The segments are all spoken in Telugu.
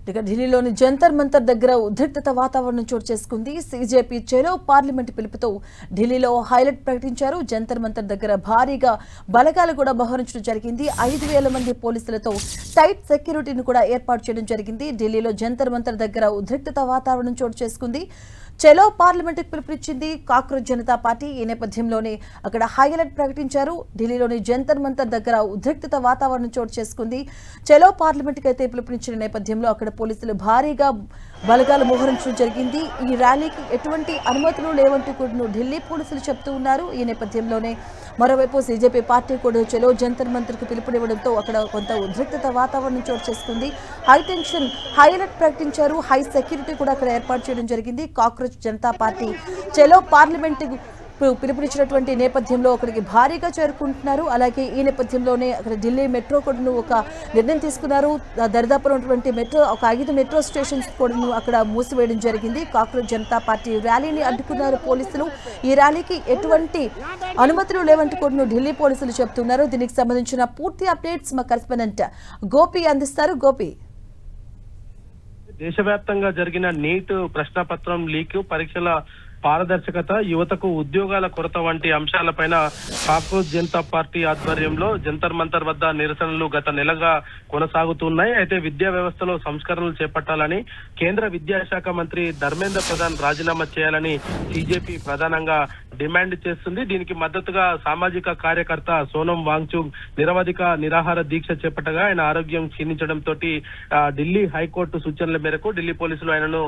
ఇక ఢిల్లీలోని జంతర్ మంతర్ దగ్గర ఉద్రిక్తత వాతావరణం చోటు చేసుకుంది. సీజేపీ చెలో పార్లమెంటు పిలుపుతో ఢిల్లీలో హైలైట్ ప్రకటించారు. జంతర్ మంతర్ దగ్గర భారీగా బలగాలు కూడా మోహరించడం జరిగింది. 5,000 మంది పోలీసులతో టైట్ సెక్యూరిటీని కూడా ఏర్పాటు చేయడం జరిగింది. ఢిల్లీలో జంతర్ మంతర్ దగ్గర ఉద్రిక్తత వాతావరణం చోటు చేసుకుంది. చెలో పార్లమెంటుకు పిలుపునిచ్చింది కాక్రోచ్ జనతా పార్టీ. ఈ నేపథ్యంలోనే అక్కడ హైలైట్ ప్రకటించారు. ఢిల్లీలోని జంతర్ మంతర్ దగ్గర ఉద్రిక్తత వాతావరణం చోటు చేసుకుంది. చెలో పార్లమెంటుకు అయితే పిలుపునిచ్చిన నేపథ్యంలో అక్కడ పోలీసులు భారీగా బలగాలు మోహరించడం జరిగింది. ఈ ర్యాలీకి ఎటువంటి అనుమతులు లేవంటూ కూడా ఢిల్లీ పోలీసులు చెప్తూ ఉన్నారు. ఈ నేపథ్యంలోనే మరోవైపు సీజేపీ పార్టీ కూడా చెలో జంతర్ మంతర్కు పిలుపునివ్వడంతో అక్కడ కొంత ఉద్రిక్తత వాతావరణం చోటు చేసుకుంది. హై టెన్షన్ హైలైట్ ప్రకటించారు. హై సెక్యూరిటీ కూడా అక్కడ ఏర్పాటు చేయడం జరిగింది. కాక్రోచ్ జనతా పార్టీ చెలో పార్లమెంట్ పిలుపునిచ్చినటువంటి నేపథ్యంలో అక్కడికి భారీగా చేరుకుంటున్నారు. అలాగే ఈ నేపథ్యంలోనే అక్కడ ఢిల్లీ మెట్రో కూడా ఒక నిర్ణయం తీసుకున్నారు. దరిదాపులో ఉన్నటువంటి మెట్రో ఒక 5 మెట్రో స్టేషన్స్ కూడా అక్కడ మూసివేయడం జరిగింది. కాక్రోచ్ జనతా పార్టీ ర్యాలీని అడ్డుకున్నారు పోలీసులు. ఈ ర్యాలీకి ఎటువంటి అనుమతులు లేవంటూ కూడా ఢిల్లీ పోలీసులు చెప్తున్నారు. దీనికి సంబంధించిన పూర్తి అప్డేట్స్ మా కరెస్పాండెంట్ గోపి అందిస్తారు. గోపి, దేశవ్యాప్తంగా జరిగిన నీట్ ప్రశ్నపత్రం లీక్, పరీక్షల పారదర్శకత, యువతకు ఉద్యోగాల కొరత వంటి అంశాలపైన కాక్రోచ్ జనతా పార్టీ ఆధ్వర్యంలో జంతర్ మంతర్ వద్ద నిరసనలు గత నెలగా కొనసాగుతున్నాయి. అయితే విద్యా వ్యవస్థలో సంస్కరణలు చేపట్టాలని కేంద్ర విద్యాశాఖ మంత్రి ధర్మేంద్ర ప్రధాన్ రాజీనామా చేయాలని సీజేపీ ప్రధానంగా డిమాండ్ చేస్తుంది. దీనికి మద్దతుగా సామాజిక కార్యకర్త సోనం వాంగ్చుక్ నిరవధిక నిరాహార దీక్ష చేపట్టగా ఆయన ఆరోగ్యం క్షీణించడంతో ఢిల్లీ హైకోర్టు సూచనల మేరకు ఢిల్లీ పోలీసులు ఆయనను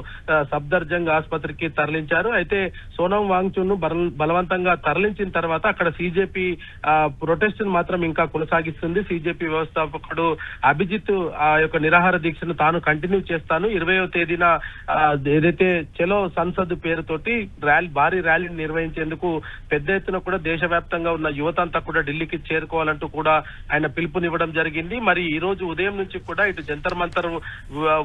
సఫ్దర్జంగ్ ఆసుపత్రికి తరలించారు. అయితే సోనం వాంగ్చుక్ ను బలవంతంగా తరలించిన తర్వాత అక్కడ సీజేపీ ప్రొటెస్ట్ మాత్రం ఇంకా కొనసాగిస్తుంది. సీజేపీ వ్యవస్థాపకుడు అభిజిత్ ఆ యొక్క నిరాహార దీక్షను తాను కంటిన్యూ చేస్తాను, 20వ తేదీన ఏదైతే చెలో సంసద్ పేరుతోటి భారీ ర్యాలీని నిర్వహించేందుకు పెద్ద ఎత్తున కూడా దేశవ్యాప్తంగా ఉన్న యువత అంతా కూడా ఢిల్లీకి చేరుకోవాలంటూ కూడా ఆయన పిలుపునివ్వడం జరిగింది. మరి ఈ రోజు ఉదయం నుంచి కూడా ఇటు జంతర్ మంతర్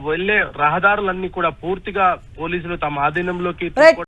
వెళ్లే రహదారులన్నీ కూడా పూర్తిగా పోలీసులు తమ ఆధీనంలోకి